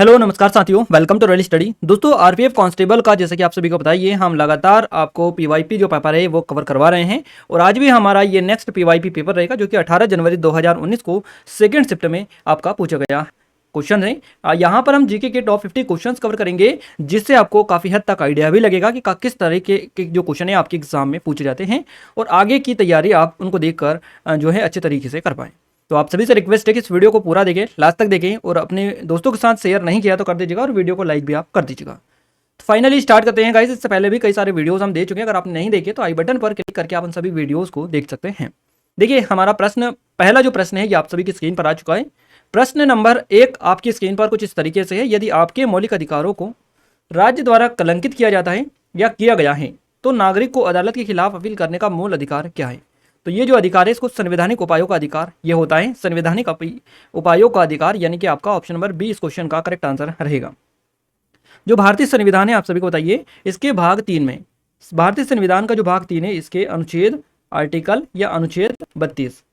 Hello नमस्कार साथियों, welcome to royal study. दोस्तों आरपीएफ कांस्टेबल का जैसे कि आप सभी को बताइए, हम लगातार आपको पीवाईपी जो पेपर है वो कवर करवा रहे हैं और आज भी हमारा ये नेक्स्ट पीवाईपी पेपर रहेगा जो कि 18 जनवरी 2019 को सेकंड शिफ्ट में आपका पूछा गया क्वेश्चन है। यहाँ पर हम जीके के टॉप 50 क्वेश्चंस कवर करेंगे जिससे आपको काफ़ी हद तक आइडिया भी लगेगा कि किस तरह के जो क्वेश्चन है आपके एग्जाम में पूछे जाते हैं और आगे की तैयारी आप उनको देखकर जो है अच्छे तरीके से कर पाएँ। तो आप सभी से रिक्वेस्ट है कि इस वीडियो को पूरा देखें, लास्ट तक देखें और अपने दोस्तों के साथ शेयर नहीं किया तो कर दीजिएगा और वीडियो को लाइक भी आप कर दीजिएगा। तो फाइनली स्टार्ट करते हैं गाइस। इससे पहले भी कई सारे वीडियोस हम दे चुके हैं, अगर आपने नहीं देखे तो आई बटन पर क्लिक करके आप उन सभी वीडियोस को देख सकते हैं। देखिए हमारा प्रश्न, पहला जो प्रश्न है ये आप सभी की स्क्रीन पर आ चुका है। प्रश्न नंबर 1 आपकी स्क्रीन पर कुछ इस तरीके से है, यदि आपके मौलिक अधिकारों को राज्य द्वारा कलंकित किया जाता है या किया गया है तो नागरिक को अदालत के खिलाफ अपील करने का मूल अधिकार क्या है। तो ये जो अधिकार है इसको संवैधानिक उपायों का अधिकार ये होता है, संवैधानिक उपायों का अधिकार, यानी कि आपका ऑप्शन नंबर बी इस क्वेश्चन का करेक्ट आंसर रहेगा। जो भारतीय संविधान है आप सभी को बताइए, इसके भाग 3 में, भारतीय संविधान का जो भाग 3 है इसके अनुच्छेद आर्टिकल या अनुच्छेद 32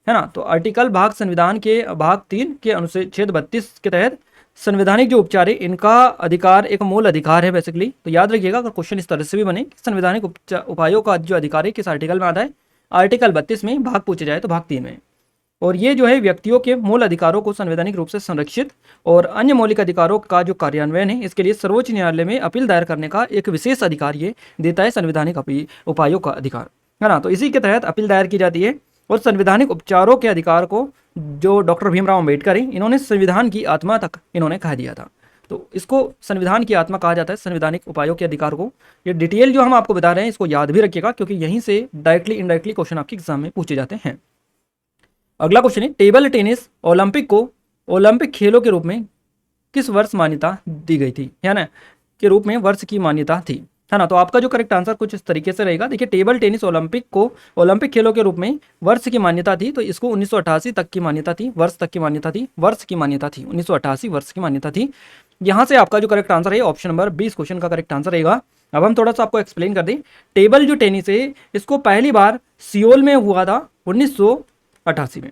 है ना। तो आर्टिकल भाग संविधान के भाग 3 के अनुच्छेद 32 के तहत संवैधानिक जो उपचार है इनका अधिकार एक मूल अधिकार है बेसिकली। तो याद रखिएगा अगर क्वेश्चन इस तरह से भी बने, संवैधानिक उपायों का जो अधिकार है किस आर्टिकल में आता है, आर्टिकल 32 में, भाग पूछे जाए तो भाग 3 में। और ये जो है व्यक्तियों के मूल अधिकारों को संवैधानिक रूप से संरक्षित और अन्य मौलिक अधिकारों का जो कार्यान्वयन है इसके लिए सर्वोच्च न्यायालय में अपील दायर करने का एक विशेष अधिकार ये देता है संवैधानिक उपायों का अधिकार, है ना। तो इसी के तहत अपील दायर की जाती है और संवैधानिक उपचारों के अधिकार को जो डॉक्टर भीमराव अम्बेडकर हैं इन्होंने संविधान की आत्मा तक इन्होंने कह दिया था। तो इसको संविधान की आत्मा कहा जाता है, संवैधानिक उपायों के अधिकार को। ये डिटेल जो हम आपको बता रहे हैं इसको याद भी रखिएगा क्योंकि यहीं से डायरेक्टली इनडायरेक्टली क्वेश्चन आपके एग्जाम में पूछे जाते हैं। अगला क्वेश्चन है, टेबल टेनिस ओलंपिक को ओलंपिक खेलों के रूप में किस वर्ष मान्यता दी गई थी, है ना, के रूप में वर्ष की मान्यता थी, है ना। तो आपका जो करेक्ट आंसर कुछ इस तरीके से रहेगा। देखिए टेबल टेनिस ओलंपिक को ओलंपिक खेलों के रूप में वर्ष की मान्यता थी, तो इसको 1988 तक की मान्यता थी, वर्ष तक की मान्यता थी, वर्ष की मान्यता थी, 1988 वर्ष की मान्यता थी। यहाँ से आपका जो करेक्ट आंसर है ऑप्शन नंबर 20 क्वेश्चन का करेक्ट आंसर रहेगा। अब हम थोड़ा सा आपको एक्सप्लेन कर दें। टेबल जो टेनिस है इसको पहली बार सियोल में हुआ था 1988 में,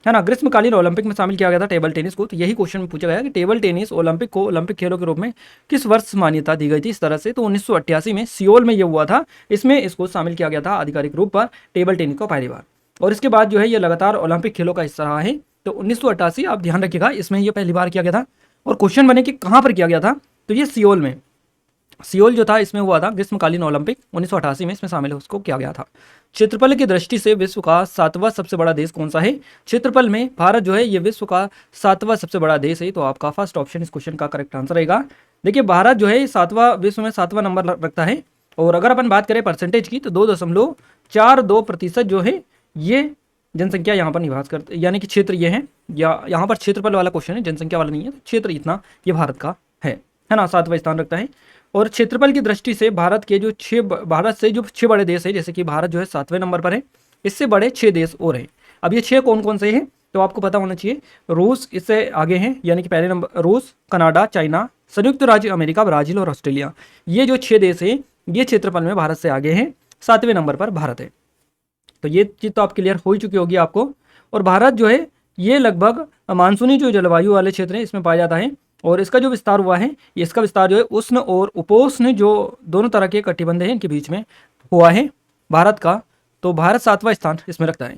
है ना। ग्रीष्मकालीन ओलंपिक में शामिल किया गया था टेबल टेनिस को। तो यही क्वेश्चन पूछा गया कि टेबल टेनिस ओलंपिक को ओलंपिक खेलों के रूप में किस वर्ष मान्यता दी गई थी इस तरह से। तो 1988 में सियोल में ये हुआ था, इसमें इसको शामिल किया गया था आधिकारिक रूप पर टेबल टेनिस को पहली बार। और इसके बाद जो है ये लगातार ओलंपिक खेलों का हिस्सा रहा है। तो 1988 आप ध्यान रखिएगा, इसमें ये पहली बार किया गया था। और क्वेश्चन बने कि कहाँ पर किया गया था, तो ये सियोल में, सियोल जो था इसमें हुआ था ग्रीष्मकालीन ओलंपिक 1988 में, इसमें शामिल है उसको किया गया था। क्षेत्रफल की दृष्टि से विश्व का 7वां सबसे बड़ा देश कौन सा है। क्षेत्रफल में भारत जो है ये विश्व का 7वां सबसे बड़ा देश है। तो आपका फर्स्ट ऑप्शन इस क्वेश्चन का करेक्ट आंसर रहेगा। देखिए भारत जो है 7वां, विश्व में 7वां नंबर रखता है। और अगर अपन बात करें परसेंटेज की तो 2.42% जो है ये जनसंख्या यहाँ पर निवास करते, यानी कि क्षेत्र ये है, या यहाँ पर क्षेत्रफल वाला क्वेश्चन है, जनसंख्या वाला नहीं है। क्षेत्र इतना ये भारत का है ना, 7वां स्थान रखता है। और क्षेत्रफल की दृष्टि से भारत के जो भारत से जो 6 बड़े देश है, जैसे कि भारत जो है 7वें नंबर पर है, इससे बड़े 6 देश और हैं। अब ये 6 कौन कौन से हैं तो आपको पता होना चाहिए। रूस इससे आगे हैं, यानी कि पहले नंबर रूस, कनाडा, चाइना, संयुक्त राज्य अमेरिका, ब्राजील और ऑस्ट्रेलिया। ये जो 6 देश हैं ये क्षेत्रफल में भारत से आगे हैं, 7वें नंबर पर भारत है। तो ये चीज़ तो आप क्लियर हो ही चुकी होगी आपको। और भारत जो है ये लगभग मानसूनी जो जलवायु वाले क्षेत्र हैं इसमें पाया जाता है। और इसका जो विस्तार हुआ है, इसका विस्तार जो है उष्ण और उपोष्ण जो दोनों तरह के कटिबंध हैं इनके बीच में हुआ है भारत का। तो भारत 7वां स्थान इसमें रखता है।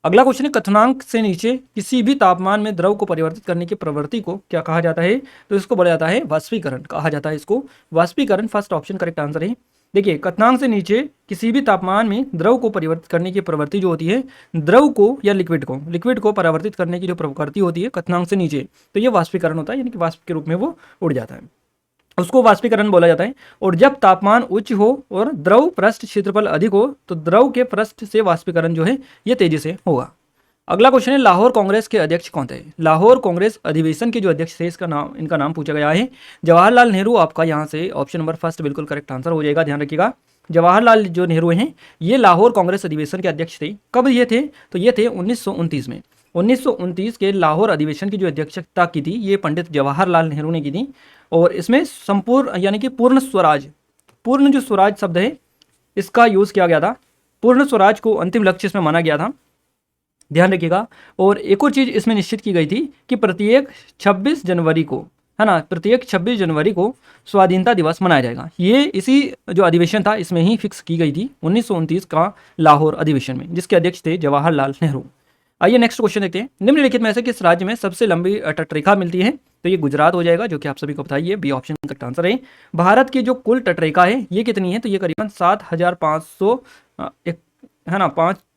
अगला क्वेश्चन है, कथनांक से नीचे किसी भी तापमान में द्रव को परिवर्तित करने की प्रवृत्ति को क्या कहा जाता है। तो इसको बोला जाता है वाष्पीकरण, कहा जाता है इसको वाष्पीकरण। फर्स्ट ऑप्शन करेक्ट आंसर है। देखिए कथनांक से नीचे किसी भी तापमान में द्रव को परिवर्तित करने की प्रवृत्ति जो होती है, द्रव को या लिक्विड को परिवर्तित करने की जो प्रवृत्ति होती है कथनांक से नीचे, तो ये वाष्पीकरण होता है, यानी कि वाष्प के रूप में वो उड़ जाता है, उसको वाष्पीकरण बोला जाता है। और जब तापमान उच्च हो और द्रव पृष्ठ क्षेत्रफल अधिक हो तो द्रव के पृष्ठ से वाष्पीकरण जो है ये तेजी से होगा। अगला क्वेश्चन है, लाहौर कांग्रेस के अध्यक्ष कौन थे। लाहौर कांग्रेस अधिवेशन के जो अध्यक्ष थे इनका नाम पूछा गया है जवाहरलाल नेहरू। आपका यहाँ से ऑप्शन नंबर फर्स्ट बिल्कुल करेक्ट आंसर हो जाएगा, ध्यान रखिएगा। जवाहरलाल जो नेहरू हैं ये लाहौर कांग्रेस अधिवेशन के अध्यक्ष थे। कब ये थे तो ये थे 1929 में। 1929 के लाहौर अधिवेशन की जो अध्यक्षता की थी ये पंडित जवाहरलाल नेहरू ने की थी। और इसमें संपूर्ण यानी कि पूर्ण स्वराज, पूर्ण जो स्वराज शब्द है इसका यूज़ किया गया था। पूर्ण स्वराज को अंतिम लक्ष्य इसमें माना गया था, ध्यान रखिएगा। और एक और चीज़ इसमें निश्चित की गई थी कि प्रत्येक 26 जनवरी को, है ना, प्रत्येक 26 जनवरी को स्वाधीनता दिवस मनाया जाएगा। ये इसी जो अधिवेशन था इसमें ही फिक्स की गई थी 1929 का लाहौर अधिवेशन में, जिसके अध्यक्ष थे जवाहरलाल नेहरू। आइए नेक्स्ट क्वेश्चन देखते हैं। निम्नलिखित में से किस राज्य में सबसे लंबी तटरेखा मिलती है? तो ये गुजरात हो जाएगा, जो कि आप सभी को बताइए, बी ऑप्शन करेक्ट आंसर है। भारत की जो कुल तटरेखा है ये कितनी है? तो ये करीबन 7,500 है ना,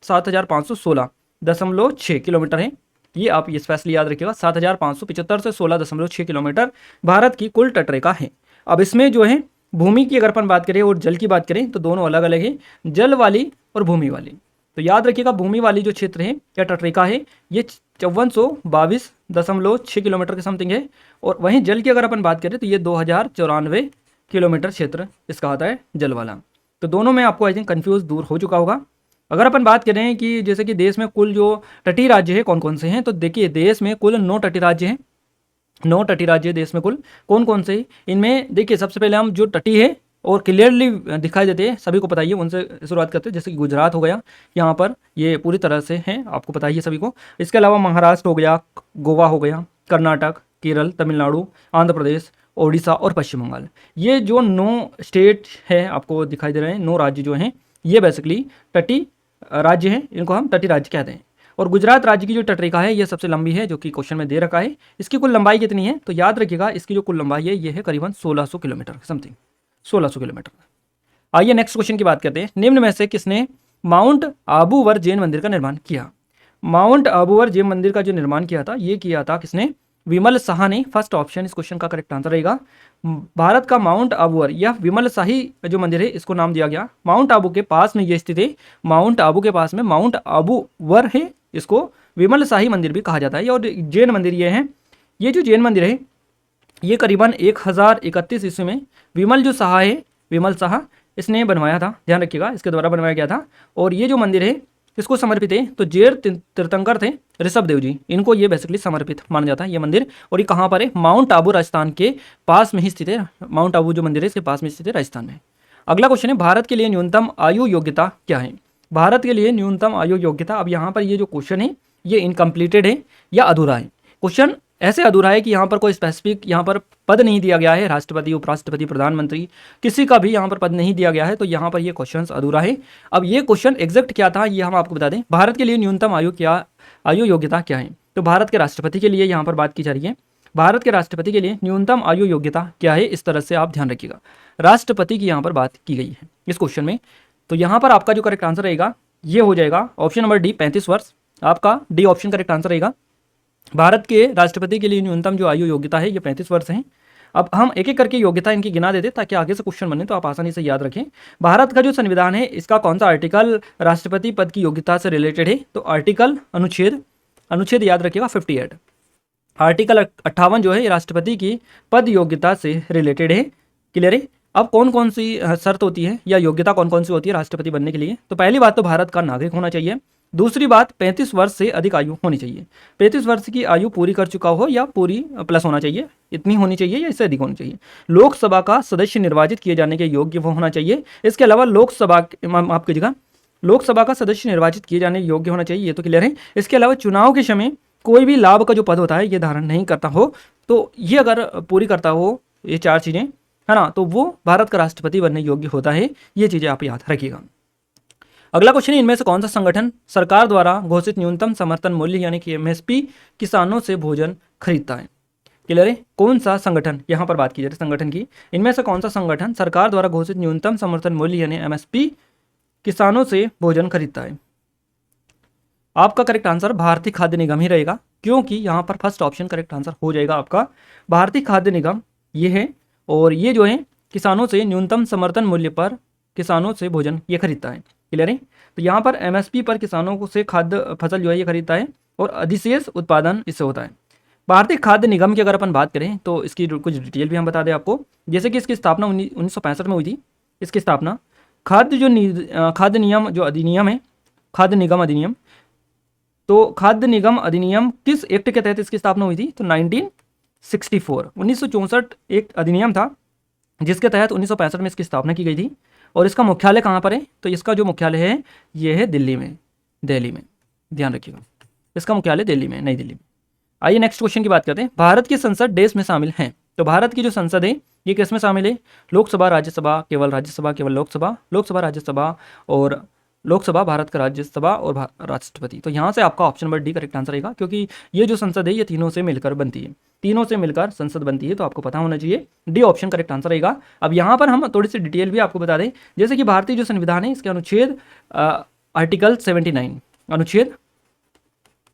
7,516.6 किलोमीटर है। ये आप ये स्पेशली याद रखिएगा, 7,575 से 16.6 किलोमीटर भारत की कुल तटरेखा है। अब इसमें जो है भूमि की अगर अपन बात करें और जल की बात करें तो दोनों अलग अलग है, जल वाली और भूमि वाली। तो याद रखिएगा भूमि वाली जो क्षेत्र है या तटरेखा है ये 5422.6 किलोमीटर के समथिंग है, और वहीं जल की अगर अपन बात करें तो ये 2094 किलोमीटर क्षेत्र इसका आता है जल वाला। तो दोनों में आपको आई थिंक कन्फ्यूज दूर हो चुका होगा। अगर अपन बात करें कि जैसे कि देश में कुल जो तटीय राज्य है कौन कौन से हैं, तो देखिए देश में कुल 9 तटीय राज्य हैं। 9 तटीय राज्य देश में कुल कौन कौन से? इनमें देखिए सबसे पहले हम जो तटीय है और क्लियरली दिखाई देते हैं सभी को पता ही है, उनसे शुरुआत करते हैं। जैसे कि गुजरात हो गया, यहाँ पर ये पूरी तरह से हैं, आपको पता ही है सभी को। इसके अलावा महाराष्ट्र हो गया, गोवा हो गया, कर्नाटक, केरल, तमिलनाडु, आंध्र प्रदेश, ओडिशा और पश्चिम बंगाल। ये जो 9 स्टेट है आपको दिखाई दे रहे हैं, 9 राज्य जो हैं ये बेसिकली तटीय राज्य हैं, इनको हम तटीय राज्य कहते हैं। और गुजरात राज्य की जो तटरेखा है ये सबसे लंबी है, जो कि क्वेश्चन में दे रखा है। इसकी कुल लंबाई कितनी है? तो याद रखिएगा इसकी जो कुल लंबाई है ये है करीबन 1600 किलोमीटर समथिंग, 1600 किलोमीटर। आइए नेक्स्ट क्वेश्चन की बात करते हैं। निम्न में से किसने माउंट आबूवर जैन मंदिर का निर्माण किया? माउंट आबूवर जैन मंदिर का जो निर्माण किया था ये किया था किसने? विमल शाह ने। फर्स्ट ऑप्शन इस क्वेश्चन का करेक्ट आंसर रहेगा। भारत का माउंट आबूवर, यह विमल शाही जो मंदिर है इसको नाम दिया गया। माउंट आबू के पास में ये स्थित है, माउंट आबू के पास में माउंट आबूवर है, इसको विमल शाही मंदिर भी कहा जाता है। और जैन मंदिर ये है, ये जो जैन मंदिर है ये करीबन 1031 ईस्वी में विमल जो शाह है, विमल शाह इसने बनवाया था, ध्यान रखिएगा इसके द्वारा बनवाया गया था। और ये जो मंदिर है इसको समर्पित है, तो जैन तीर्थंकर थे ऋषभ देव जी, इनको ये बेसिकली समर्पित माना जाता है ये मंदिर। और ये कहाँ पर है? माउंट आबू राजस्थान के पास में ही स्थित है। माउंट आबू जो मंदिर है इसके पास में स्थित है राजस्थान में। अगला क्वेश्चन है, भारत के लिए न्यूनतम आयु योग्यता क्या है? भारत के लिए न्यूनतम आयु योग्यता, अब यहाँ पर ये जो क्वेश्चन है ये इनकम्प्लीटेड है या अधूरा है। क्वेश्चन ऐसे अधूरा है कि यहाँ पर कोई स्पेसिफिक यहाँ पर पद नहीं दिया गया है, राष्ट्रपति, उपराष्ट्रपति, प्रधानमंत्री, किसी का भी यहाँ पर पद नहीं दिया गया है, तो यहाँ पर ये क्वेश्चन अधूरा है। अब ये क्वेश्चन एग्जैक्ट क्या था ये हम आपको बता दें। भारत के लिए न्यूनतम आयु योग्यता क्या है? तो भारत के राष्ट्रपति के लिए यहाँ पर बात की जा रही है। भारत के राष्ट्रपति के लिए न्यूनतम आयु योग्यता क्या है, इस तरह से आप ध्यान रखिएगा। राष्ट्रपति की यहाँ पर बात की गई है इस क्वेश्चन में। तो यहाँ पर आपका जो करेक्ट आंसर रहेगा ये हो जाएगा ऑप्शन नंबर डी, 35 वर्ष। आपका डी ऑप्शन करेक्ट आंसर रहेगा। भारत के राष्ट्रपति के लिए न्यूनतम जो आयु योग्यता है ये 35 वर्ष है। अब हम एक एक करके योग्यता इनकी गिना देते ताकि आगे से क्वेश्चन बने तो आप आसानी से याद रखें। भारत का जो संविधान है इसका कौन सा आर्टिकल राष्ट्रपति पद की योग्यता से रिलेटेड है? तो आर्टिकल अनुच्छेद याद रखिएगा 58। आर्टिकल 58 जो है ये राष्ट्रपति की पद योग्यता से रिलेटेड है। क्लियर है? अब कौन कौन सी शर्त होती है या योग्यता कौन कौन सी होती है राष्ट्रपति बनने के लिए? तो पहली बात तो भारत का नागरिक होना चाहिए। दूसरी बात 35 वर्ष से अधिक आयु होनी चाहिए। 35 वर्ष की आयु पूरी कर चुका हो या पूरी प्लस होना चाहिए, इतनी होनी चाहिए या इससे अधिक होनी चाहिए। लोकसभा का सदस्य निर्वाचित किए जाने के योग्य वो होना चाहिए। इसके अलावा माफ कीजिएगा, लोकसभा का सदस्य निर्वाचित किए जाने योग्य होना चाहिए, ये तो क्लियर है। इसके अलावा चुनाव के समय कोई भी लाभ का जो पद होता है ये धारण नहीं करता हो, तो ये अगर पूरी करता हो ये 4 चीज़ें, है ना, तो वो भारत का राष्ट्रपति बनने योग्य होता है। ये चीज़ें आप याद रखिएगा। अगला क्वेश्चन है, इनमें से कौन सा संगठन सरकार द्वारा घोषित न्यूनतम समर्थन मूल्य यानी कि एमएसपी किसानों से भोजन खरीदता है? क्लियर है? कौन सा संगठन, यहाँ पर बात की जाए संगठन की, इनमें से कौन सा संगठन सरकार द्वारा घोषित न्यूनतम समर्थन मूल्य यानी एमएसपी किसानों से भोजन खरीदता है? आपका करेक्ट आंसर भारतीय खाद्य निगम ही रहेगा, क्योंकि यहाँ पर फर्स्ट ऑप्शन करेक्ट आंसर हो जाएगा आपका भारतीय खाद्य निगम ये है। और ये जो है किसानों से न्यूनतम समर्थन मूल्य पर किसानों से भोजन ये खरीदता है। क्लियर है? तो यहाँ पर एमएसपी पर किसानों को से खाद्य फसल जो है ये खरीदता है और अधिशेष उत्पादन इससे होता है। भारतीय खाद्य निगम की अगर अपन बात करें तो इसकी कुछ डिटेल भी हम बता दें आपको। जैसे कि इसकी स्थापना 1965 में हुई थी। इसकी स्थापना खाद्य नियम जो अधिनियम है, खाद्य निगम अधिनियम, तो खाद्य निगम अधिनियम किस एक्ट के तहत इसकी स्थापना हुई थी? तो 1964 एक अधिनियम था जिसके तहत 1965 में इसकी स्थापना की गई थी। और इसका मुख्यालय कहाँ पर है? तो इसका जो मुख्यालय है ये है दिल्ली में, ध्यान रखिएगा, इसका मुख्यालय दिल्ली में, नई दिल्ली में। आइए नेक्स्ट क्वेश्चन की बात करते हैं। भारत की संसद देश में शामिल हैं? तो भारत की जो संसद है ये किस में शामिल है? लोकसभा, राज्यसभा, केवल राज्यसभा, केवल लोकसभा, लोकसभा, राज्यसभा और लोकसभा, भारत का राज्यसभा और राष्ट्रपति। तो यहाँ से आपका option number D correct answer रहेगा, क्योंकि ये जो संसद है ये तीनों से मिलकर बनती है, तीनों से मिलकर संसद बनती है, तो आपको पता होना चाहिए, डी ऑप्शन करेक्ट आंसर रहेगा। अब यहाँ पर हम थोड़ी सी डिटेल भी आपको बता दें, जैसे कि भारतीय जो संविधान है इसके अनुच्छेद आर्टिकल 79, अनुच्छेद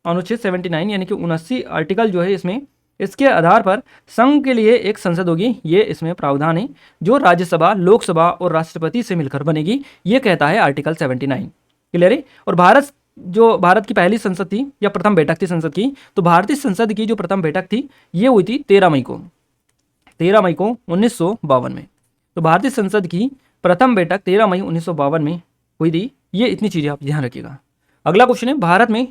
79 यानी कि 79 आर्टिकल जो है इसमें, इसके आधार पर संघ के लिए एक संसद होगी, ये इसमें प्रावधान है, जो राज्यसभा, लोकसभा और राष्ट्रपति से मिलकर बनेगी, ये कहता है आर्टिकल 79। क्लियर है? और भारत की पहली संसद थी या प्रथम बैठक थी संसद की, तो भारतीय संसद की जो प्रथम बैठक थी ये हुई थी 13 मई को 1952 में। तो भारतीय संसद की प्रथम बैठक 13 मई 1952 में हुई थी। ये इतनी चीज़ें आप ध्यान रखिएगा। अगला क्वेश्चन है, भारत में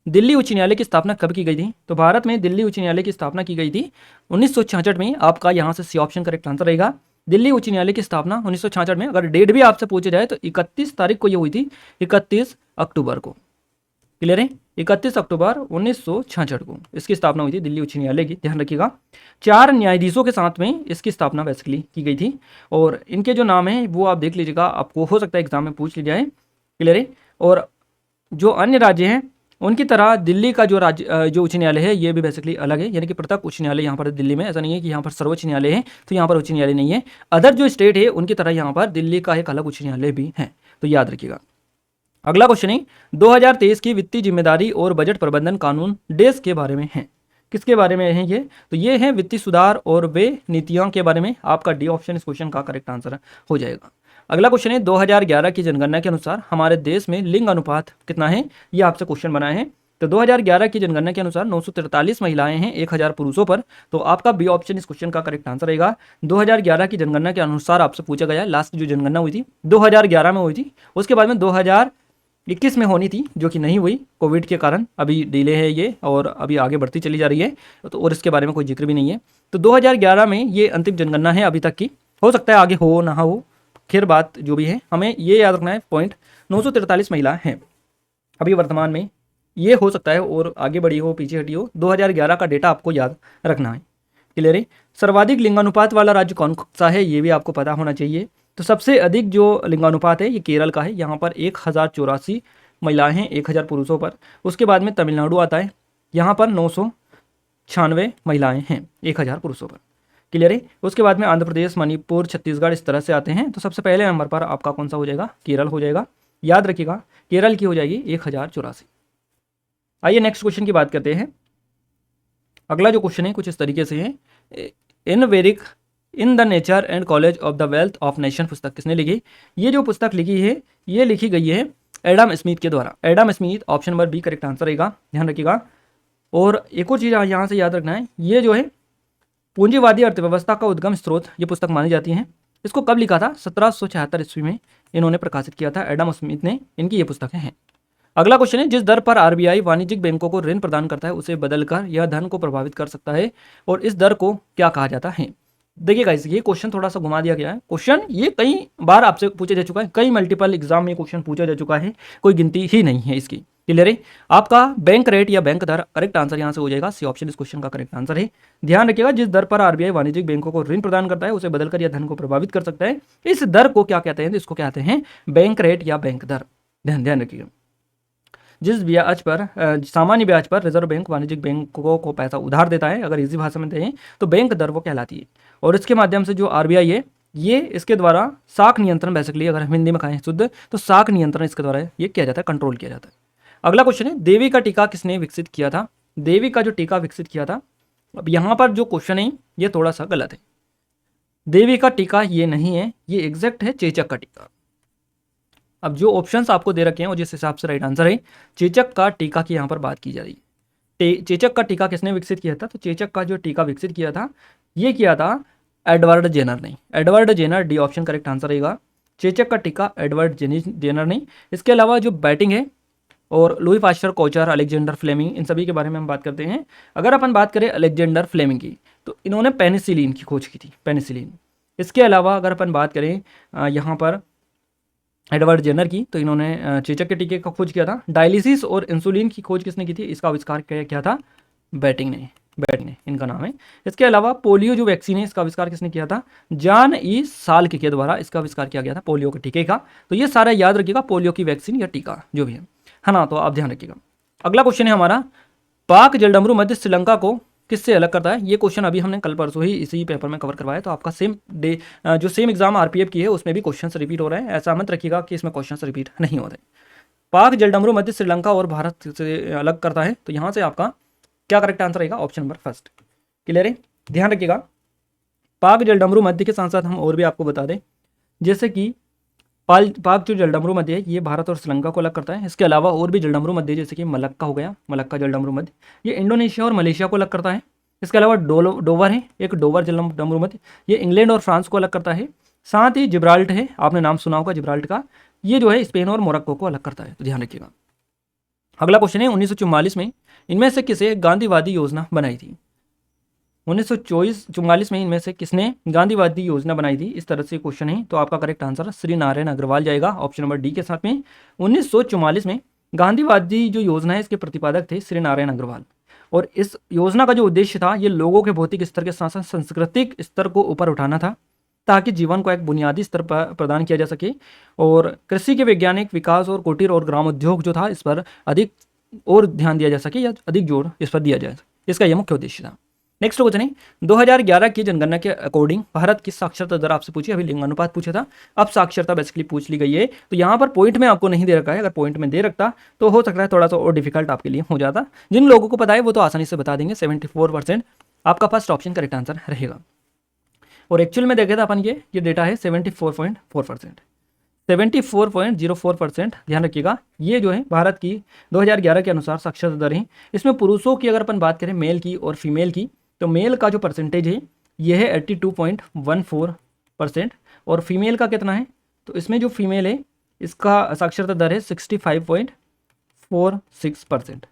दिल्ली उच्च न्यायालय की स्थापना कब की गई थी? तो भारत में दिल्ली उच्च न्यायालय की स्थापना की गई थी 1966 में। आपका यहाँ से सी ऑप्शन करेक्ट आंसर रहेगा। दिल्ली उच्च न्यायालय की स्थापना 1966 में। अगर डेट भी आपसे पूछे जाए तो 31 तारीख को ये हुई थी, 31 अक्टूबर को। क्लियर है? 31 अक्टूबर 1966 को इसकी स्थापना हुई थी दिल्ली उच्च न्यायालय की, ध्यान रखिएगा। 4 न्यायाधीशों के साथ में इसकी स्थापना बेसिकली की गई थी, और इनके जो नाम है वो आप देख लीजिएगा, आपको हो सकता है एग्जाम में पूछ लिया जाए। क्लियर है? और जो अन्य राज्य हैं उनकी तरह दिल्ली का जो उच्च न्यायालय है ये भी बेसिकली अलग है, यानी कि पृथक उच्च न्यायालय यहाँ पर दिल्ली में, ऐसा नहीं है कि यहाँ पर सर्वोच्च न्यायालय है तो यहाँ पर उच्च न्यायालय नहीं है। अदर जो स्टेट है उनकी तरह यहाँ पर दिल्ली का एक अलग उच्च न्यायालय भी है, तो याद रखिएगा। अगला क्वेश्चन है, 2023 की वित्तीय जिम्मेदारी और बजट प्रबंधन कानून देश के बारे में है। किसके बारे में है ये? तो ये है वित्तीय सुधार और वे नीतियों के बारे में। आपका डी ऑप्शन इस क्वेश्चन का करेक्ट आंसर हो जाएगा। अगला क्वेश्चन है, 2011 की जनगणना के अनुसार हमारे देश में लिंग अनुपात कितना है? ये आपसे क्वेश्चन बनाए हैं। तो 2011 की जनगणना के अनुसार 943 महिलाएं हैं 1000 पुरुषों पर, तो आपका बी ऑप्शन इस क्वेश्चन का करेक्ट आंसर रहेगा। 2011 की जनगणना के अनुसार आपसे पूछा गया, लास्ट जो जनगणना हुई थी 2011 में हुई थी, उसके बाद में 2021 में होनी थी जो कि नहीं हुई कोविड के कारण, अभी डिले है ये और अभी आगे बढ़ती चली जा रही है, तो और इसके बारे में कोई जिक्र भी नहीं है। तो 2011 में ये अंतिम जनगणना है अभी तक की, हो सकता है आगे हो ना हो, खैर बात जो भी है हमें ये याद रखना है पॉइंट, 943 महिला हैं अभी वर्तमान में, ये हो सकता है और आगे बढ़ी हो पीछे हटी हो, 2011 का डेटा आपको याद रखना है। क्लियर है? सर्वाधिक लिंगानुपात वाला राज्य कौन सा है ये भी आपको पता होना चाहिए। तो सबसे अधिक जो लिंगानुपात है ये केरल का है, यहाँ पर 1084 महिलाएं हैं 1000 पुरुषों पर। उसके बाद में तमिलनाडु आता है, यहाँ पर 996 महिलाएं हैं 1000 पुरुषों पर। क्लियर है? उसके बाद में आंध्र प्रदेश, मणिपुर, छत्तीसगढ़ इस तरह से आते हैं। तो सबसे पहले नंबर पर आपका कौन सा हो जाएगा? केरल हो जाएगा, याद रखिएगा केरल की हो जाएगी 1084। आइए नेक्स्ट क्वेश्चन की बात करते हैं। अगला जो क्वेश्चन है कुछ इस तरीके से है, in the nature and college of the wealth of nation पुस्तक किसने लिखी? ये जो पुस्तक लिखी है ये लिखी गई है एडम स्मिथ के द्वारा। Adam Smith, option number B correct answer रहेगा, ध्यान रखिएगा। और एक और चीज़ यहाँ से याद रखना है, ये जो है पूंजीवादी अर्थव्यवस्था का उद्गम स्रोत ये पुस्तक मानी जाती है। इसको कब लिखा था? 1776 ईस्वी में इन्होंने प्रकाशित किया था, एडम स्मिथ ने, इनकी ये पुस्तकें हैं। अगला क्वेश्चन है, जिस दर पर आरबीआई वाणिज्यिक बैंकों को ऋण प्रदान करता है उसे बदलकर यह धन को प्रभावित कर सकता है, और इस दर को क्या कहा जाता है? देखिए गाइस, ये क्वेश्चन थोड़ा सा घुमा दिया गया है। क्वेश्चन ये कई बार आपसे पूछा जा चुका है, कई मल्टीपल एग्जाम में क्वेश्चन पूछा जा चुका है, कोई गिनती ही नहीं है इसकी। क्लियर है? आपका बैंक रेट या बैंक दर करेक्ट आंसर यहाँ से हो जाएगा, सी ऑप्शन इस क्वेश्चन का करेक्ट आंसर है। ध्यान रखिएगा, जिस दर पर आरबीआई वाणिज्यिक बैंकों को ऋण प्रदान करता है उसे बदलकर यह धन को प्रभावित कर सकता है। इस दर को क्या कहते हैं? इसको कहते हैं बैंक रेट या बैंक दर। ध्यान रखिएगा, जिस ब्याज पर सामान्य ब्याज पर रिजर्व बैंक वाणिज्यिक बैंकों को पैसा उधार देता है, अगर इसी भाषा में दें तो बैंक दर वो कहलाती है। और इसके माध्यम से जो आरबीआई है ये इसके द्वारा साख नियंत्रण, बेसिकली अगर हम हिंदी में कहें शुद्ध तो साख नियंत्रण इसके द्वारा ये किया जाता है, कंट्रोल किया जाता है। अगला क्वेश्चन है, देवी का टीका किसने विकसित किया था? देवी का जो टीका विकसित किया था, अब यहाँ पर जो क्वेश्चन है ये थोड़ा सा गलत है। देवी का टीका ये नहीं है, ये एग्जैक्ट है चेचक का टीका। अब जो ऑप्शंस आपको दे रखे हैं और जिस हिसाब से राइट आंसर है, चेचक का टीका की यहाँ पर बात की जा रही है। चेचक का टीका किसने विकसित किया था? तो चेचक का जो टीका विकसित किया था ये किया था एडवर्ड जेनर ने। Edward Jenner, D option correct answer रहेगा। चेचक का टीका एडवर्ड जेनर ने। इसके अलावा जो बैटिंग है और Louis Pasteur, Koch, Alexander Fleming, इन सभी के बारे में हम बात करते हैं। अगर अपन बात करें अलेक्जेंडर फ्लेमिंग की तो इन्होंने पेनिसिलिन की खोज की थी, पेनिसिलिन। इसके अलावा अगर अपन बात करें यहाँ पर एडवर्ड जेनर की तो इन्होंने चेचक के टीके का खोज किया था। डायलिसिस और इंसुलिन की खोज किसने की थी? इसका आविष्कार किया था बैटिंग ने। बैटने इनका नाम है। इसके अलावा पोलियो जो वैक्सीन है इसका आविष्कार किसने किया था? जॉन ई साल्क के द्वारा इसका आविष्कार किया गया था पोलियो के टीके का। तो ये सारा याद रखिएगा, पोलियो की वैक्सीन या टीका जो भी है ना, तो आप ध्यान रखिएगा। अगला क्वेश्चन है हमारा, पाक जलडमरू मध्य श्रीलंका को किससे अलग करता है? ये क्वेश्चन अभी हमने कल परसों ही इसी पेपर में कवर करवाया, तो आपका सेम डे जो सेम एग्जाम आरपीएफ की है उसमें भी क्वेश्चन रिपीट हो रहे हैं, ऐसा मत रखिएगा कि इसमें क्वेश्चन रिपीट नहीं हो रहे। पाक जलडमरू मध्य श्रीलंका और भारत से अलग करता है, तो यहाँ से आपका क्या करेक्ट आंसर रहेगा? Option number first. क्लियर है? ध्यान रखिएगा, पाक जलडमरू मध्य के साथ साथ हम और भी आपको बता दें, जैसे कि पाक जो जलडमरू मध्य है ये भारत और श्रीलंका को अलग करता है। इसके अलावा और भी जलडमरू मध्य जैसे कि मलक्का हो गया, मलक्का जलडमरू मध्य, ये इंडोनेशिया और मलेशिया को अलग करता है। इसके अलावा डोवर है, एक डोवर जलडमरू मध्य, ये इंग्लैंड और फ्रांस को अलग करता है। साथ ही जिब्राल्ट है, आपने नाम सुना होगा जिब्राल्ट का, ये जो है स्पेन और मोरक्को को अलग करता है, तो ध्यान रखिएगा। अगला क्वेश्चन है, 1944 में इनमें से किसे गांधीवादी योजना बनाई थी? 1944 में इनमें से किसने गांधीवादी योजना बनाई थी? इस तरह से क्वेश्चन है, तो आपका करेक्ट आंसर श्री नारायण अग्रवाल जाएगा, ऑप्शन नंबर डी के साथ में। 1944 में गांधीवादी जो योजना है इसके प्रतिपादक थे श्री नारायण अग्रवाल, और इस योजना का जो उद्देश्य था ये लोगों के भौतिक स्तर के साथ साथ सांस्कृतिक स्तर को ऊपर उठाना था, ताकि जीवन को एक बुनियादी स्तर पर प्रदान किया जा सके, और कृषि के वैज्ञानिक विकास और कुटीर और ग्राम उद्योग जो था इस पर अधिक और ध्यान दिया जा सके, या अधिक जोर इस पर दिया जाए, इसका यह मुख्य उद्देश्य था। नेक्स्ट क्वेश्चन है, 2011 की जनगणना के अकॉर्डिंग भारत की साक्षरता दर आपसे पूछी, अभी लिंगानुपात पूछा था, अब साक्षरता बेसिकली पूछ ली गई है। तो यहाँ पर पॉइंट में आपको नहीं दे रखा है, अगर पॉइंट में दे रखता तो हो सकता है थोड़ा सा और डिफिकल्ट आपके लिए हो जाता। जिन लोगों को पता है वो तो आसानी से बता देंगे, 74% आपका फर्स्ट ऑप्शन करेक्ट आंसर रहेगा। और एक्चुअल में देखे था अपन ये डेटा है 74.4%, 74.04%। ध्यान रखिएगा, ये जो है भारत की 2011 के अनुसार साक्षरता दर है। इसमें पुरुषों की अगर अपन बात करें मेल की और फीमेल की, तो मेल का जो परसेंटेज है ये है 82.14% और फीमेल का कितना है? तो इसमें जो फीमेल है इसका साक्षरता दर है 65.46%।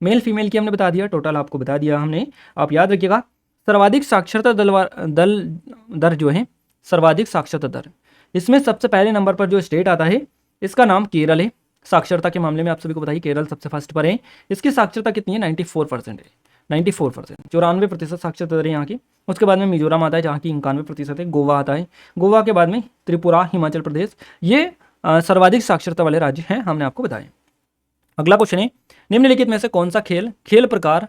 मेल फीमेल की हमने बता दिया, टोटल आपको बता दिया हमने। आप याद रखिएगा, सर्वाधिक साक्षरता दर जो है, सर्वाधिक साक्षरता दर, इसमें सबसे पहले नंबर पर जो स्टेट आता है इसका नाम केरल है। साक्षरता के मामले में आप सभी को बताइए केरल सबसे फर्स्ट पर है। इसकी साक्षरता कितनी है? 94% है, 94%, 94% साक्षरता दर है यहाँ की। उसके बाद में मिजोरम आता है जहाँ की 91% है। गोवा आता है, गोवा के बाद में त्रिपुरा, हिमाचल प्रदेश, ये सर्वाधिक साक्षरता वाले राज्य हैं, हमने आपको बताए। अगला क्वेश्चन है, निम्नलिखित में से कौन सा खेल प्रकार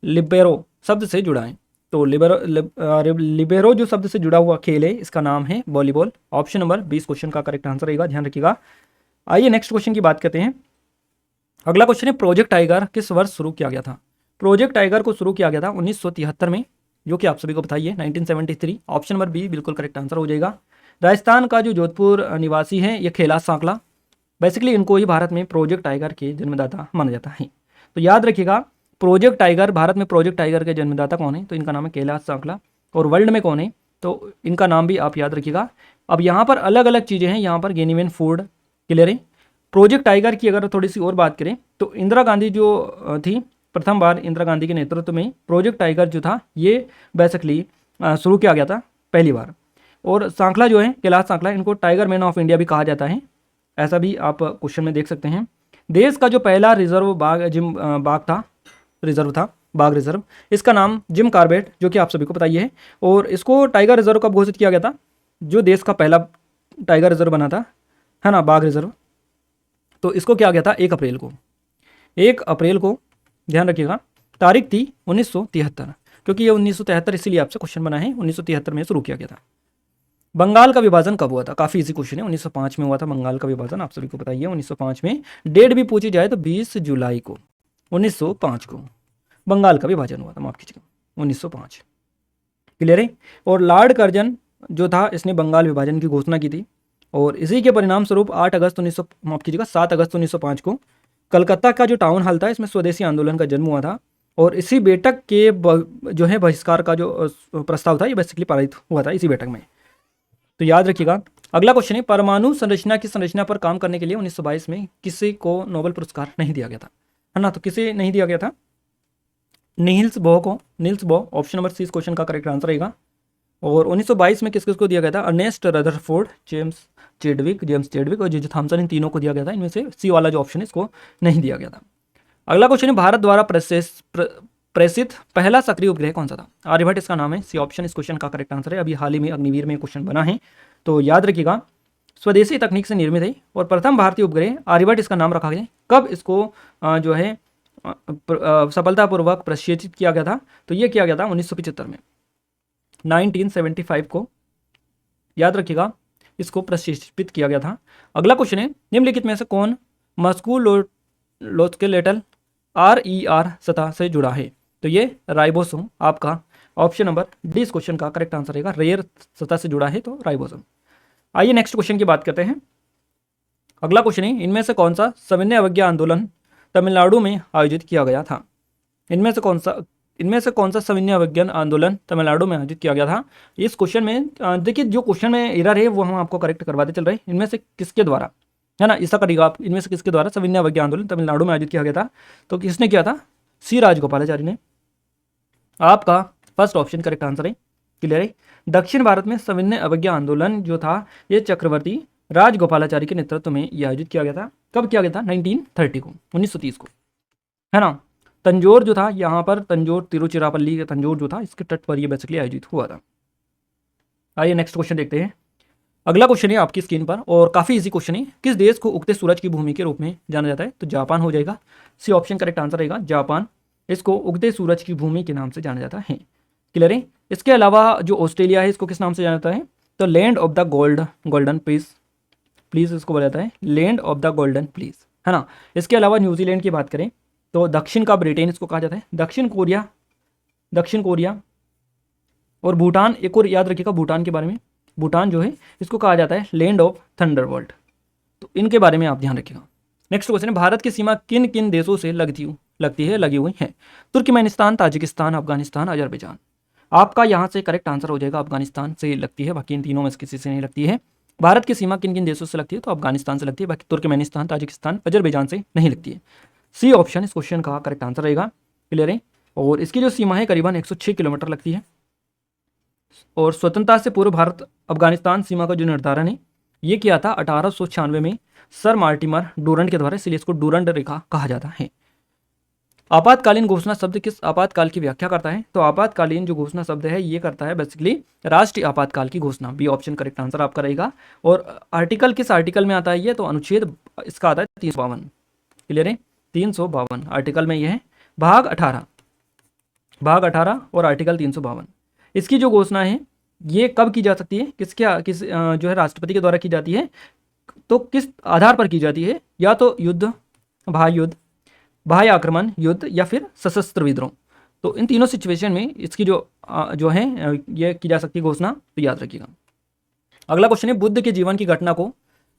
लिबेरो शब्द से जुड़ा है? तो लिबेरो जो शब्द से जुड़ा हुआ खेल है इसका नाम है वॉलीबॉल, ऑप्शन नंबर 20 क्वेश्चन का करेक्ट आंसर रहेगा, ध्यान रखिएगा। आइए नेक्स्ट क्वेश्चन की बात करते हैं। अगला क्वेश्चन है, प्रोजेक्ट टाइगर किस वर्ष शुरू किया गया था? प्रोजेक्ट टाइगर को शुरू किया गया था 1973 में, जो कि आप सभी को बताइए 1973, ऑप्शन नंबर बी बिल्कुल करेक्ट आंसर हो जाएगा। राजस्थान का जो जोधपुर निवासी है ये कैलाश सांकला, बेसिकली इनको ही भारत में प्रोजेक्ट टाइगर के जन्मदाता माना जाता है। तो याद रखिएगा, प्रोजेक्ट टाइगर, भारत में प्रोजेक्ट टाइगर के जन्मदाता कौन है? तो इनका नाम है कैलाश सांकला। और वर्ल्ड में कौन है? तो इनका नाम भी आप याद रखिएगा। अब यहाँ पर अलग अलग चीज़ें हैं, यहाँ पर गेनीवेन फूड, क्लियर है। प्रोजेक्ट टाइगर की अगर थोड़ी सी और बात करें तो इंदिरा गांधी जो थी, प्रथम बार इंदिरा गांधी के नेतृत्व में प्रोजेक्ट टाइगर जो था ये बेसिकली शुरू किया गया था पहली बार। और सांकला जो है, कैलाश सांकला, इनको टाइगर मैन ऑफ इंडिया भी कहा जाता है, ऐसा भी आप क्वेश्चन में देख सकते हैं। देश का जो पहला रिजर्व बाघ रिजर्व, इसका नाम जिम कॉर्बेट, जो कि आप सभी को पता ही है। और इसको टाइगर रिजर्व कब घोषित किया गया था? जो देश का पहला टाइगर रिजर्व बना था, है ना, बाघ रिजर्व, तो इसको किया गया था 1 अप्रैल को, 1 अप्रैल को, ध्यान रखिएगा। तारीख थी 1973, क्योंकि ये 1973 इसीलिए आपसे क्वेश्चन बना है, 1973 में शुरू किया गया था। बंगाल का विभाजन कब हुआ था? काफ़ी इजी क्वेश्चन है, 1905 में हुआ था बंगाल का विभाजन, आप सभी को बताइए 1905 में। डेट भी पूछी जाए तो 20 जुलाई को 1905 को बंगाल का विभाजन हुआ था, माफ कीजिएगा 1905, क्लियर है। और लॉर्ड कर्जन जो था इसने बंगाल विभाजन की घोषणा की थी, और इसी के परिणाम स्वरूप 7 अगस्त 1905 को कलकत्ता का जो टाउन हॉल था इसमें स्वदेशी आंदोलन का जन्म हुआ था। और इसी बैठक के जो है बहिष्कार का जो प्रस्ताव था ये बेसिकली पारित हुआ था इसी बैठक में, तो याद रखिएगा। अगला क्वेश्चन है, परमाणु संरचना की संरचना पर काम करने के लिए 1922 में किसी को नोबेल पुरस्कार नहीं दिया गया था, है ना? तो किसे नहीं दिया गया था? नील्स बोह को, नील्स बोह, ऑप्शन नंबर सी इस क्वेश्चन का करेक्ट आंसर रहेगा। और 1922 में किस किस को दिया गया था? अर्नेस्ट रदरफोर्ड, जेम्स चेडविक और जे थॉमसन, इन तीनों को दिया गया था। इनमें से सी वाला जो ऑप्शन है इसको नहीं दिया गया था। अगला क्वेश्चन है, भारत द्वारा प्रेषित पहला सक्रिय उपग्रह कौन सा था? आर्यभट्ट इसका नाम है। सी ऑप्शन इस क्वेश्चन का करेक्ट आंसर है। अभी हाल ही में अग्निवीर में क्वेश्चन बना है, तो याद रखिएगा। स्वदेशी तकनीक से निर्मित है और प्रथम भारतीय उपग्रह आर्यभट्ट इसका नाम रखा गया। कब इसको जो है सफलतापूर्वक प्रक्षेपित किया गया था? तो ये किया गया था 1975 में, 1975 को याद रखिएगा इसको प्रक्षेपित किया गया था। अगला क्वेश्चन है, निम्नलिखित में से कौन मस्कुलोस्केलेटल RER सतह से जुड़ा है? तो ये राइबोसोम आपका ऑप्शन नंबर डी इस क्वेश्चन का करेक्ट आंसर रहेगा। रेयर सतह से जुड़ा है तो राइबोसोम। आइए नेक्स्ट क्वेश्चन की बात करते हैं। अगला क्वेश्चन है, इनमें से कौन सा सविनय अवज्ञा आंदोलन तमिलनाडु में आयोजित किया गया था? इनमें से कौन सा सविनय अवज्ञा आंदोलन तमिलनाडु में आयोजित किया गया था? इस क्वेश्चन में देखिए जो क्वेश्चन में एरर है वो हम आपको करेक्ट करवाते चल रहे हैं। इनमें से किसके द्वारा, है ना, ऐसा करिएगा आप, इनमें से किसके द्वारा सविनय अवज्ञा आंदोलन तमिलनाडु में आयोजित किया गया था? तो किसने किया था? सी राजगोपालाचारी ने। आपका फर्स्ट ऑप्शन करेक्ट आंसर है। क्लियर है। दक्षिण भारत में सविनय अवज्ञा आंदोलन जो था ये चक्रवर्ती राजगोपालाचारी के नेतृत्व में यह आयोजित किया गया था। कब किया गया था? 1930 को, 1930 को, है ना। तंजौर जो था यहाँ पर, तंजौर तिरुचिरापल्ली का तंजौर जो था इसके तट पर ये बेसिकली आयोजित हुआ था। आइए नेक्स्ट क्वेश्चन देखते हैं। अगला क्वेश्चन है आपकी स्क्रीन पर और काफ़ी इजी क्वेश्चन है। किस देश को उगते सूरज की भूमि के रूप में जाना जाता है? तो जापान हो जाएगा। सी ऑप्शन करेक्ट आंसर रहेगा जापान। इसको उगते सूरज की भूमि के नाम से जाना जाता है। क्लियर है। इसके अलावा जो ऑस्ट्रेलिया है इसको किस नाम से जाना जाता है? तो land of the golden please इसको बोला जाता है land of the golden please, है ना। इसके अलावा न्यूजीलैंड की बात करें तो दक्षिण का ब्रिटेन इसको कहा जाता है। दक्षिण कोरिया और भूटान, एक और याद रखिएगा भूटान के बारे में, भूटान जो है इसको कहा जाता है लैंड ऑफ थंडरबोल्ट। तो इनके बारे में आप ध्यान रखिएगा। नेक्स्ट क्वेश्चन है, भारत की सीमा किन किन देशों से लगी हुई है? Turkmenistan, Tajikistan, Afghanistan, Azerbaijan. आपका यहाँ से करेक्ट आंसर हो जाएगा अफगानिस्तान से लगती है, बाकी इन तीनों में से किसी से नहीं लगती है। भारत की सीमा किन किन देशों से लगती है? तो अफगानिस्तान से लगती है, बाकी तुर्कमेनिस्तान, ताजिकिस्तान, अजरबैजान से नहीं लगती है। सी ऑप्शन इस क्वेश्चन का करेक्ट आंसर रहेगा। क्लियर है। और इसकी जो सीमा है करीबन 106 किलोमीटर लगती है। और स्वतंत्रता से पूर्व भारत अफगानिस्तान सीमा का जो निर्धारण है ये किया था 1896 में सर मार्टिमर डूरंट के द्वारा, इसलिए इसको डूरंट रेखा कहा जाता है। आपातकालीन घोषणा शब्द किस आपातकाल की व्याख्या करता है? तो आपातकालीन जो घोषणा शब्द है ये करता है बेसिकली राष्ट्रीय आपातकाल की घोषणा। बी ऑप्शन करेक्ट आंसर आपका रहेगा। और आर्टिकल किस आर्टिकल में आता है ये? तो अनुच्छेद इसका आता है 352। क्लियर है। 352 आर्टिकल में ये है, भाग 18 और आर्टिकल 352। इसकी जो घोषणा है ये कब की जा सकती है? किस जो है राष्ट्रपति के द्वारा की जाती है। तो किस आधार पर की जाती है? या तो युद्ध, बाह्य आक्रमण, युद्ध या फिर सशस्त्र विद्रोह। तो इन तीनों सिचुएशन में इसकी जो है ये की जा सकती है घोषणा, तो याद रखिएगा। अगला क्वेश्चन है, बुद्ध के जीवन की घटना को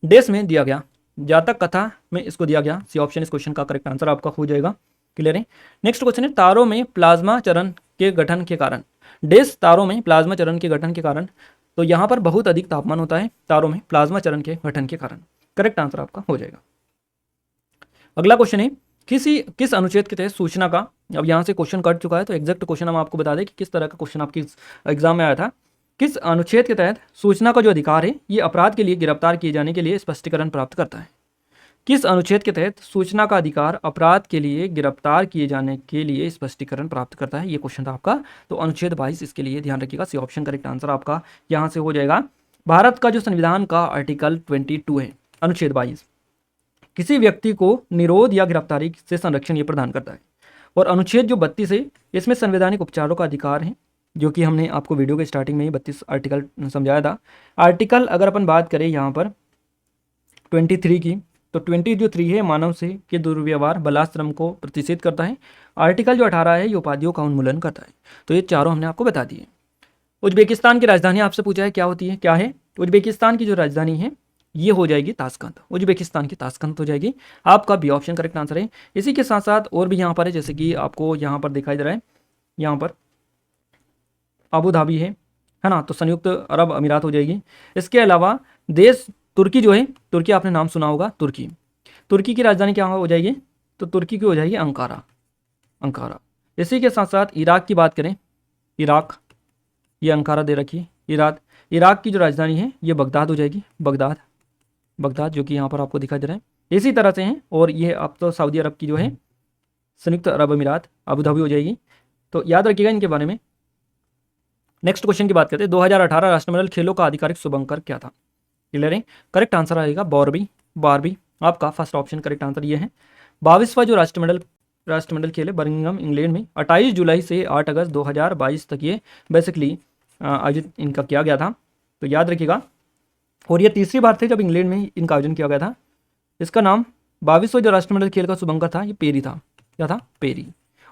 देश में दिया गया? जातक कथा में इसको दिया गया। सी ऑप्शन इस क्वेश्चन का करेक्ट आंसर आपका हो जाएगा। क्लियर है। नेक्स्ट क्वेश्चन है, तारों में प्लाज्मा चरण के गठन के कारण, तारों में प्लाज्मा चरण के गठन के कारण। तो यहाँ पर बहुत अधिक तापमान होता है तारों में प्लाज्मा चरण के गठन के कारण। करेक्ट आंसर आपका हो जाएगा। अगला क्वेश्चन है, किस अनुच्छेद के तहत सूचना का, अब यहाँ से क्वेश्चन कट चुका है तो एग्जैक्ट क्वेश्चन हम आपको बता दें कि किस तरह का क्वेश्चन आपकी एग्जाम में आया था। किस अनुच्छेद के तहत सूचना का जो अधिकार है ये अपराध के लिए गिरफ्तार किए जाने के लिए स्पष्टीकरण प्राप्त करता है? किस अनुच्छेद के तहत सूचना का अधिकार अपराध के लिए गिरफ्तार किए जाने के लिए स्पष्टीकरण प्राप्त करता है? ये क्वेश्चन था आपका। तो अनुच्छेद 22 इसके लिए ध्यान रखिएगा। सी ऑप्शन करेक्ट आंसर आपका यहाँ से हो जाएगा। भारत का जो संविधान का आर्टिकल 22 है, अनुच्छेद 22, किसी व्यक्ति को निरोध या गिरफ्तारी से संरक्षण ये प्रदान करता है। और अनुच्छेद जो 32 है इसमें संवैधानिक उपचारों का अधिकार है, जो कि हमने आपको वीडियो के स्टार्टिंग में ही 32 आर्टिकल समझाया था। आर्टिकल अगर अपन बात करें यहाँ पर 23 की, तो 23 है मानव से के दुर्व्यवहार बलाश्रम को प्रतिषेध करता है। आर्टिकल जो 18 है ये उपाधियों का उन्मूलन करता है। तो ये चारों हमने आपको बता दिए। उज्बेकिस्तान की राजधानी आपसे पूछा है क्या होती है, क्या है? उज्बेकिस्तान की जो राजधानी है ये हो जाएगी ताशकंद। उज्बेकिस्तान की ताशकंद हो जाएगी। आपका बी ऑप्शन करेक्ट आंसर है। इसी के साथ साथ और भी यहाँ पर है, जैसे कि आपको यहाँ पर दिखाई दे रहा है, यहाँ पर अबू धाबी है ना, तो संयुक्त अरब अमीरात हो जाएगी। इसके अलावा देश तुर्की जो है, तुर्की आपने नाम सुना होगा, तुर्की की राजधानी क्या हो जाएगी? तो तुर्की की हो जाएगी अंकारा। इसी के साथ साथ इराक की बात करें, इराक, ये अंकारा दे रखी है। इराक की जो राजधानी है ये बगदाद हो जाएगी, बगदाद जो कि यहाँ पर आपको दिखाई दे रहा है। इसी तरह से हैं। और ये आप तो सऊदी अरब की जो है संयुक्त अरब अमीरात, अबू धाबी हो जाएगी। तो याद रखिएगा इनके बारे में। नेक्स्ट क्वेश्चन की बात करते हैं। 2018 राष्ट्रमंडल खेलों का आधिकारिक शुभंकर क्या था? क्लियर है? करेक्ट आंसर आएगा बारबी। आपका फर्स्ट ऑप्शन करेक्ट आंसर ये है। 22वां जो राष्ट्रमंडल खेल है बर्मिंघम इंग्लैंड में 28 जुलाई से 8 अगस्त 2022 तक ये बेसिकली आयोजित इनका किया गया था। तो याद रखिएगा। और ये तीसरी बार थी जब इंग्लैंड में इनका आयोजन किया गया था। इसका नाम 22वां जो राष्ट्रमंडल खेल का शुभंकर था ये पेरी था। क्या था? पेरी।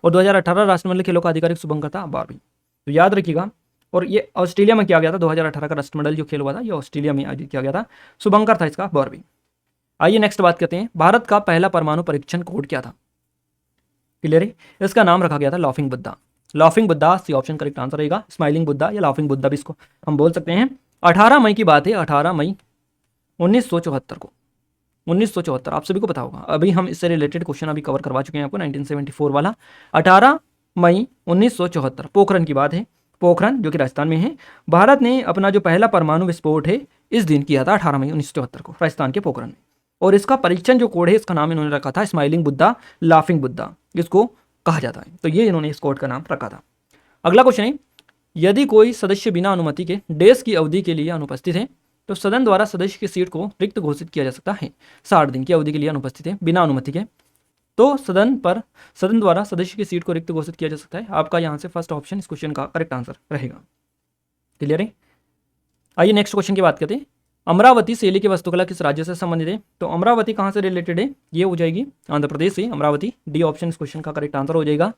और 2018 राष्ट्रमंडल खेलों का आधिकारिक शुभंकर था बारबी। तो याद रखिएगा। और ये ऑस्ट्रेलिया में किया गया था। 2018 का राष्ट्रमंडल जो खेल हुआ था ये ऑस्ट्रेलिया में आयोजित किया गया था। शुभंकर था इसका बारबी। आइए नेक्स्ट बात करते हैं। भारत का पहला परमाणु परीक्षण कोड क्या था? क्लियर है? इसका नाम रखा गया था laughing Buddha. Laughing Buddha C option correct answer रहेगा। स्माइलिंग बुद्धा या लाफिंग बुद्धा भी इसको हम बोल सकते हैं। 18 मई की बात है। 18 मई 1974 को। 1974 आप सभी को पता होगा। अभी हम इससे रिलेटेड क्वेश्चन अभी कवर करवा चुके हैं आपको 1974 वाला। 18 मई 1974 पोखरण की बात है। पोखरण जो कि राजस्थान में है। भारत ने अपना जो पहला परमाणु विस्फोट है इस दिन किया था 18 मई 1974 को राजस्थान के पोखरण में। और इसका परीक्षण जो कोड है इसका नाम इन्होंने रखा था स्माइलिंग बुद्धा, लाफिंग बुद्धा इसको कहा जाता है। तो ये इन्होंने इस कोड का नाम रखा था। अगला क्वेश्चन है। यदि कोई सदस्य बिना अनुमति के डेज की अवधि के लिए अनुपस्थित है तो सदन द्वारा सदस्य की सीट को रिक्त घोषित किया जा सकता है। 60 दिन की अवधि के लिए अनुपस्थित है बिना अनुमति के तो सदन द्वारा सदस्य की सीट को रिक्त घोषित किया जा सकता है। आपका यहाँ से फर्स्ट ऑप्शन इस क्वेश्चन का करेक्ट आंसर रहेगा। क्लियर है? आइए नेक्स्ट क्वेश्चन की बात करते हैं। अमरावती शैली की वास्तुकला किस राज्य से संबंधित है? तो अमरावती कहाँ से रिलेटेड है? ये हो जाएगी आंध्र प्रदेश से अमरावती। डी ऑप्शन इस क्वेश्चन का करेक्ट आंसर हो जाएगा।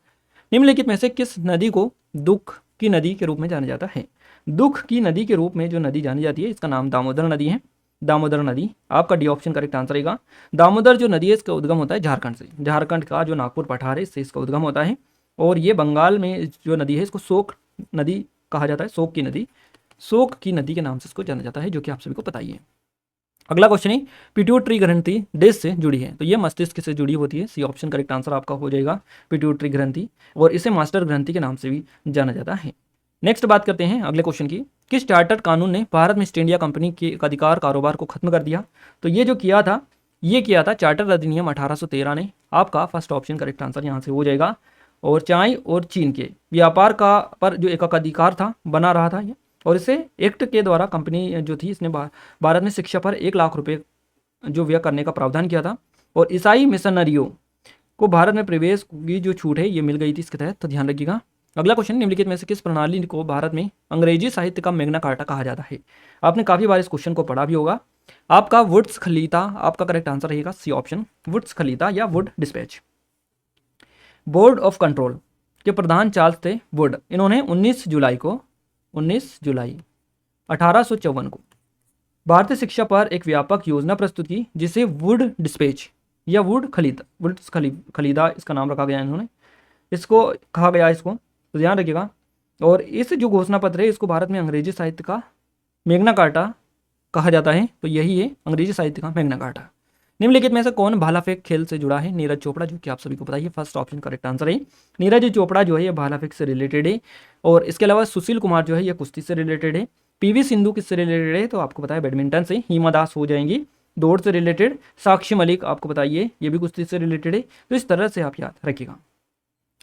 निम्नलिखित में से किस नदी को दुख की नदी के रूप में जाना जाता है? दुख की नदी के रूप में जो नदी जानी जाती है इसका नाम दामोदर नदी है। दामोदर नदी आपका डी ऑप्शन करेक्ट आंसर रहेगा। दामोदर जो नदी है इसका उद्गम होता है झारखंड से। झारखंड का जो नागपुर पठार है इससे इसका उद्गम होता है। और ये बंगाल में जो नदी है इसको शोक नदी कहा जाता है। शोक की नदी के नाम से इसको जाना जाता है जो कि आप सभी को पता ही है। अगला क्वेश्चन है। पिट्यूटरी ग्रंथि देश से जुड़ी है तो ये मस्तिष्क से जुड़ी होती है। सी ऑप्शन करेक्ट आंसर आपका हो जाएगा पिट्यूटरी ग्रंथि। और इसे मास्टर ग्रंथि के नाम से भी जाना जाता है। नेक्स्ट बात करते हैं अगले क्वेश्चन की। किस चार्टर्ड कानून ने भारत में ईस्ट इंडिया कंपनी के अधिकार कारोबार को खत्म कर दिया? तो ये जो किया था चार्टर्ड अधिनियम 1813 ने। आपका फर्स्ट ऑप्शन करेक्ट आंसर यहाँ से हो जाएगा। और चाय और चीन के व्यापार का पर जो एकाधिकार था बना रहा था ये। और इसे एक्ट के द्वारा कंपनी जो थी इसने भारत में शिक्षा पर 1 लाख रुपए जो व्यय करने का प्रावधान किया था। और ईसाई मिशनरियों को भारत में प्रवेश की जो छूट है ये मिल गई थी इसके तहत। तो ध्यान रखिएगा। अगला क्वेश्चन। निम्नलिखित में से किस प्रणाली को भारत में अंग्रेजी साहित्य का मैग्ना कार्टा कहा जाता है? आपने काफी बार इस क्वेश्चन को पढ़ा भी होगा। आपका वुड्स खलीता आपका करेक्ट आंसर रहेगा। सी ऑप्शन वुड्स खलीता या Wood dispatch. Board of control के प्रधान चार्ल्स थे वुड। इन्होंने 19 जुलाई 1854 को भारतीय शिक्षा पर एक व्यापक योजना प्रस्तुत की जिसे वुड डिस्पैच या वुड खलीदा इसका नाम रखा गया। इन्होंने इसको कहा गया इसको। तो ध्यान रखिएगा। और इस जो घोषणा पत्र है इसको भारत में अंग्रेजी साहित्य का मैग्ना कार्टा कहा जाता है। तो यही है अंग्रेजी साहित्य का मैग्ना कार्टा। निम्नलिखित में से कौन भाला फेंक खेल से जुड़ा है? नीरज चोपड़ा जो कि आप सभी को पता है। फर्स्ट ऑप्शन करेक्ट आंसर है। नीरज चोपड़ा जो है ये भाला फेंक से रिलेटेड है। और इसके अलावा सुशील कुमार जो है ये कुश्ती से रिलेटेड है। पीवी सिंधु किससे रिलेटेड है? तो आपको पता है बैडमिंटन से। हिमा दास हो जाएंगी दौड़ से रिलेटेड। साक्षी मलिक आपको बताइए ये भी कुश्ती से रिलेटेड है। तो इस तरह से आप याद रखिएगा।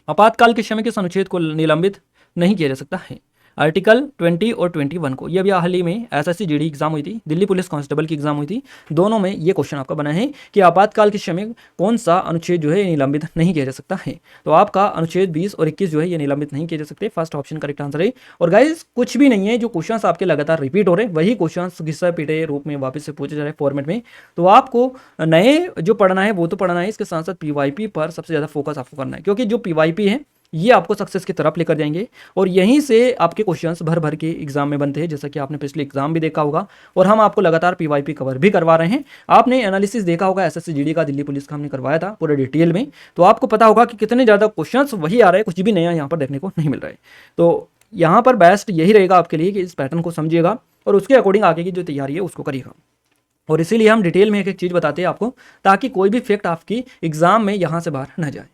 आपातकाल के समय किस अनुच्छेद को निलंबित नहीं किया जा सकता है? आर्टिकल 20 और 21 को। ये अभी हाल ही में एसएससी जीडी एग्जाम हुई थी, दिल्ली पुलिस कांस्टेबल की एग्जाम हुई थी। दोनों में ये क्वेश्चन आपका बना है कि आपातकाल के समय कौन सा अनुच्छेद जो है निलंबित नहीं किया जा सकता है? तो आपका अनुच्छेद 20 और 21 जो है ये निलंबित नहीं किए जा सकते। फर्स्ट ऑप्शन करेक्ट आंसर है। और गाइज कुछ भी नहीं है, जो क्वेश्चन आपके लगातार रिपीट हो रहे वही क्वेश्चन घिसा पीटे रूप में वापस से पूछे जा रहे फॉर्मेट में। तो आपको नए जो पढ़ना है वो तो पढ़ना है, इसके साथ साथ पीवाईपी पर सबसे ज़्यादा फोकस आपको करना है, क्योंकि जो पीवाईपी है ये आपको सक्सेस की तरफ लेकर जाएंगे। और यहीं से आपके क्वेश्चंस भर भर के एग्जाम में बनते हैं, जैसा कि आपने पिछले एग्जाम भी देखा होगा। और हम आपको लगातार पीवाईपी कवर भी करवा रहे हैं। आपने एनालिसिस देखा होगा एसएससी जीडी का, दिल्ली पुलिस का हमने करवाया था पूरे डिटेल में। तो आपको पता होगा कि कितने ज़्यादा क्वेश्चंस वही आ रहे हैं, कुछ भी नया यहाँ पर देखने को नहीं मिल रहा है। तो यहाँ पर बेस्ट यही रहेगा आपके लिए कि इस पैटर्न को समझिएगा और उसके अकॉर्डिंग आगे की जो तैयारी है उसको करिएगा। और इसीलिए हम डिटेल में एक एक चीज़ बताते हैं आपको, ताकि कोई भी फैक्ट आपकी एग्जाम में यहाँ से बाहर न जाए।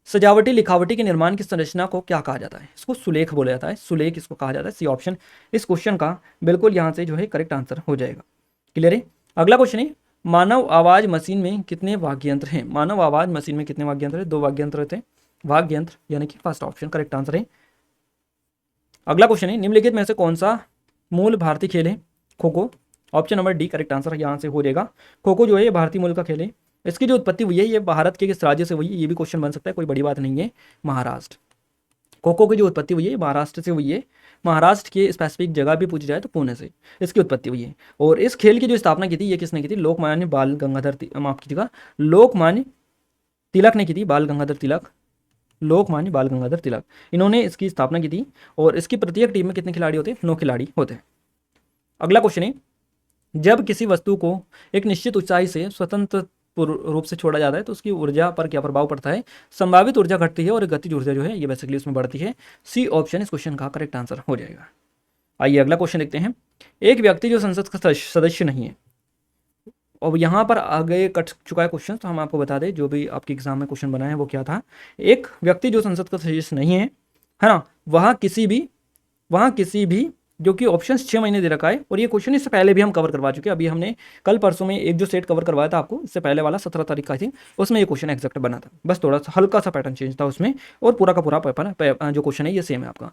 सजावटी लिखावटी के निर्माण की संरचना को क्या कहा जाता है? इसको सुलेख बोला जाता है। सुलेख इसको कहा जाता है। सी ऑप्शन इस क्वेश्चन का बिल्कुल यहाँ से जो है करेक्ट आंसर हो जाएगा। क्लियर है? अगला क्वेश्चन है, मानव आवाज मशीन में कितने वाग्यंत्र हैं? मानव आवाज मशीन में कितने वाग्यंत्र है? 2 वाग्यंत्र होते हैं। वाद्य यंत्र, यानी कि फर्स्ट ऑप्शन करेक्ट आंसर है। अगला क्वेश्चन है, निम्नलिखित में से कौन सा मूल भारतीय खेल है? Kho kho. Option number D correct answer यहाँ से हो जाएगा। खो खो जो है ये भारतीय मूल का खेल है। इसकी जो उत्पत्ति हुई है ये भारत के किस राज्य से हुई है? ये भी क्वेश्चन बन सकता है, कोई बड़ी बात नहीं है। महाराष्ट्र। खो खो की जो उत्पत्ति हुई है महाराष्ट्र से हुई है। महाराष्ट्र के स्पेसिफिक जगह भी पूछी जाए तो पुणे से इसकी उत्पत्ति हुई है। और इस खेल की जो स्थापना की थी ये किसने की थी? लोकमान्य बाल गंगाधर माफ कीजिएगा, लोकमान्य तिलक ने की थी। बाल गंगाधर तिलक, लोकमान्य बाल गंगाधर तिलक, इन्होंने इसकी स्थापना की थी। और इसकी प्रत्येक टीम में कितने खिलाड़ी होते हैं? 9 खिलाड़ी होते हैं। अगला क्वेश्चन है, जब किसी वस्तु को एक निश्चित ऊंचाई से स्वतंत्र रूप से छोड़ा जाता है तो उसकी ऊर्जा पर क्या प्रभाव पड़ता है? संभावित ऊर्जा घटती है और गतिज ऊर्जा जो है ये बेसिकली उसमें बढ़ती है। सी ऑप्शन इस क्वेश्चन का करेक्ट आंसर हो जाएगा। आइए अगला क्वेश्चन देखते हैं। एक व्यक्ति जो संसद का सदस्य नहीं है, और यहाँ पर आगे कट चुका है क्वेश्चन, तो हम आपको बता दें जो भी आपके एग्जाम में क्वेश्चन बना है वो क्या था। एक व्यक्ति जो संसद का सदस्य नहीं है ना, वहाँ किसी भी जो कि ऑप्शन 6 महीने दे रखा है। और ये क्वेश्चन इससे पहले भी हम कवर करवा चुके हैं। अभी हमने कल परसों में एक जो सेट कवर करवाया था आपको, इससे पहले वाला 17 तारीख का थी, उसमें ये क्वेश्चन एग्जैक्ट बना था। बस थोड़ा सा हल्का सा पैटर्न चेंज था उसमें, और पूरा का पूरा पेपर जो क्वेश्चन है ये सेम है आपका।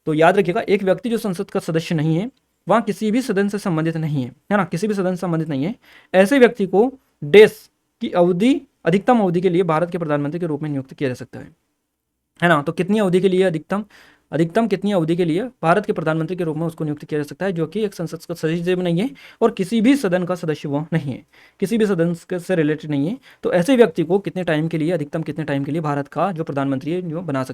तो याद रखिएगा, एक व्यक्ति जो संसद का सदस्य नहीं है, वहाँ किसी भी सदन से संबंधित नहीं है ना, किसी भी सदन से संबंधित नहीं है, ऐसे व्यक्ति को देश की अवधि, अधिकतम अवधि के लिए भारत के प्रधानमंत्री के रूप में नियुक्त किया जा सकता है ना। तो कितनी अवधि के लिए? अधिकतम कितनी अवधि के लिए भारत के प्रधानमंत्री के रूप में उसको नियुक्त किया जा सकता है, जो कि एक संसद का सदस्य भी नहीं है और किसी भी सदन का सदस्य वो नहीं है, किसी भी सदन से रिलेटेड नहीं है। तो ऐसे व्यक्ति को कितने टाइम के लिए, अधिकतम कितने टाइम के लिए भारत का जो प्रधानमंत्री है जो बनाया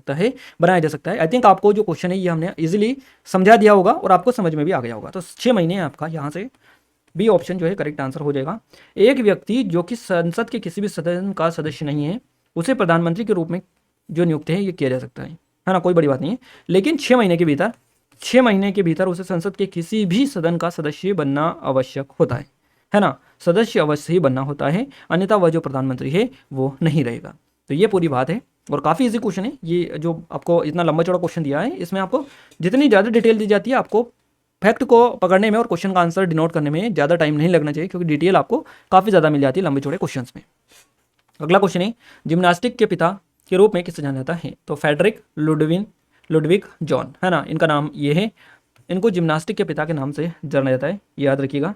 जा सकता है। आई थिंक आपको जो क्वेश्चन है ये हमने इजिली समझा दिया होगा और आपको समझ में भी आ गया होगा। तो 6 महीने आपका यहाँ से बी ऑप्शन जो है करेक्ट आंसर हो जाएगा। एक व्यक्ति जो कि संसद के किसी भी सदन का सदस्य नहीं है, उसे प्रधानमंत्री के रूप में जो नियुक्त है ये किया जा सकता है ना, कोई बड़ी बात नहीं है। लेकिन 6 महीने के भीतर उसे संसद के किसी भी सदन का सदस्य बनना आवश्यक होता है ना, सदस्य अवश्य ही बनना होता है, अन्यथा वह जो प्रधानमंत्री है वो नहीं रहेगा। तो ये पूरी बात है और काफ़ी इजी क्वेश्चन है ये। जो आपको इतना लंबा चौड़ा क्वेश्चन दिया है, इसमें आपको जितनी ज़्यादा डिटेल दी जाती है, आपको फैक्ट को पकड़ने में और क्वेश्चन का आंसर डिनोट करने में ज़्यादा टाइम नहीं लगना चाहिए, क्योंकि डिटेल आपको काफ़ी ज़्यादा मिल जाती है लंबे चौड़े क्वेश्चन में। अगला क्वेश्चन है, जिम्नास्टिक के पिता के रूप में किसे जाना जाता है? तो फेडरिक लुडविग जॉन, है ना, इनका नाम ये है। इनको जिम्नास्टिक के पिता के नाम से जाना जाता है, याद रखिएगा।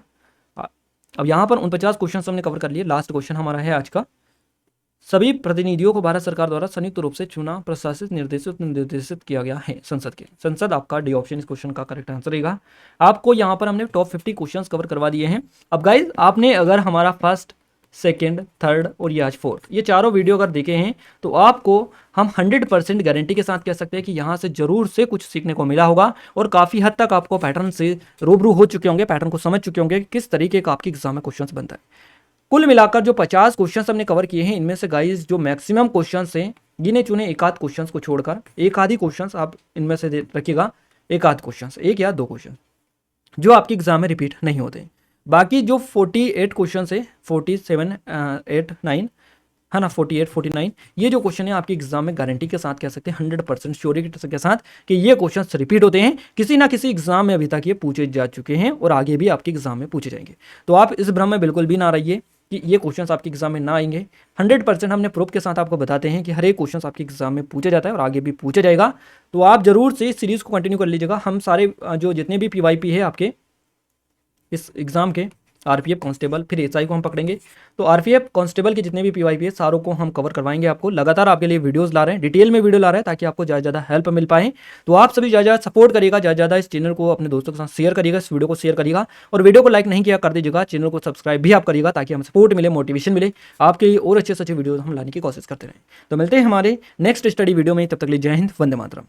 अब यहाँ पर 49 क्वेश्चन हमने कवर कर लिए। लास्ट क्वेश्चन हमारा है आज का, सभी प्रतिनिधियों को भारत सरकार द्वारा संयुक्त रूप से चुना, प्रशासित, निर्देशित किया गया है संसद के। संसद आपका डी ऑप्शन इस क्वेश्चन का करेक्ट आंसर रहेगा। आपको यहाँ पर हमने टॉप 50 क्वेश्चंस कवर करवा दिए हैं। अब गाइज आपने अगर हमारा फर्स्ट, सेकेंड, थर्ड और ये आज फोर्थ, ये चारों वीडियो अगर देखे हैं तो आपको हम 100% गारंटी के साथ कह सकते हैं कि यहाँ से जरूर से कुछ सीखने को मिला होगा और काफ़ी हद तक आपको पैटर्न से रूबरू हो चुके होंगे, पैटर्न को समझ चुके होंगे कि किस तरीके का आपकी एग्जाम में क्वेश्चन बनता है। कुल मिलाकर जो 50 क्वेश्चन हमने कवर किए हैं, इनमें से गाइज जो मैक्सिमम क्वेश्चन हैं, गिने चुने एक आध क्वेश्चन को छोड़कर, एक आधी क्वेश्चन आप इनमें से रखिएगा, एक आध क्वेश्चन, एक या दो क्वेश्चन जो आपकी एग्जाम में रिपीट नहीं होते। बाकी जो 48 क्वेश्चन है, 47, 8, 9, है ना, 48, 49, ये जो क्वेश्चन है आपकी एग्जाम में गारंटी के साथ कह सकते हैं 100% श्योरिटी के साथ कि ये क्वेश्चन रिपीट होते हैं। किसी ना किसी एग्जाम में अभी तक ये पूछे जा चुके हैं और आगे भी आपके एग्जाम में पूछे जाएंगे। तो आप इस भ्रम में बिल्कुल भी ना रहिए कि ये क्वेश्चन आपके एग्जाम में ना आएंगे। 100% हमने प्रूफ के साथ आपको बताते हैं कि हर एक क्वेश्चन आपके एग्जाम में पूछा जाता है और आगे भी पूछा जाएगा। तो आप जरूर से इस सीरीज को कंटिन्यू कर लीजिएगा। हम सारे जो जितने भी PYP है आपके इस एग्जाम के, RPF कांस्टेबल, फिर SI को हम पकड़ेंगे, तो RPF कांस्टेबल के जितने भी PYP है सारों को हम कवर करवाएंगे। आपको लगातार आपके लिए वीडियोस ला रहे हैं, डिटेल में वीडियो ला रहे हैं, ताकि आपको ज़्यादा हेल्प मिल पाए। तो आप सभी ज़्यादा सपोर्ट करिएगा, ज़्यादा इस चैनल को अपने दोस्तों के साथ शेयर करिएगा, इस वीडियो को शेयर करिएगा, और वीडियो को लाइक नहीं किया कर दीजिएगा, चैनल को सब्सक्राइब भी आप करिएगा, ताकि हमें सपोर्ट मिले, मोटिवेशन मिले, आपके लिए और अच्छे से अच्छे वीडियो हम लाने की कोशिश करते रहें। तो मिलते हैं हमारे नेक्स्ट स्टडी वीडियो में, तब तक लिए जय हिंद, वंदे मातरम।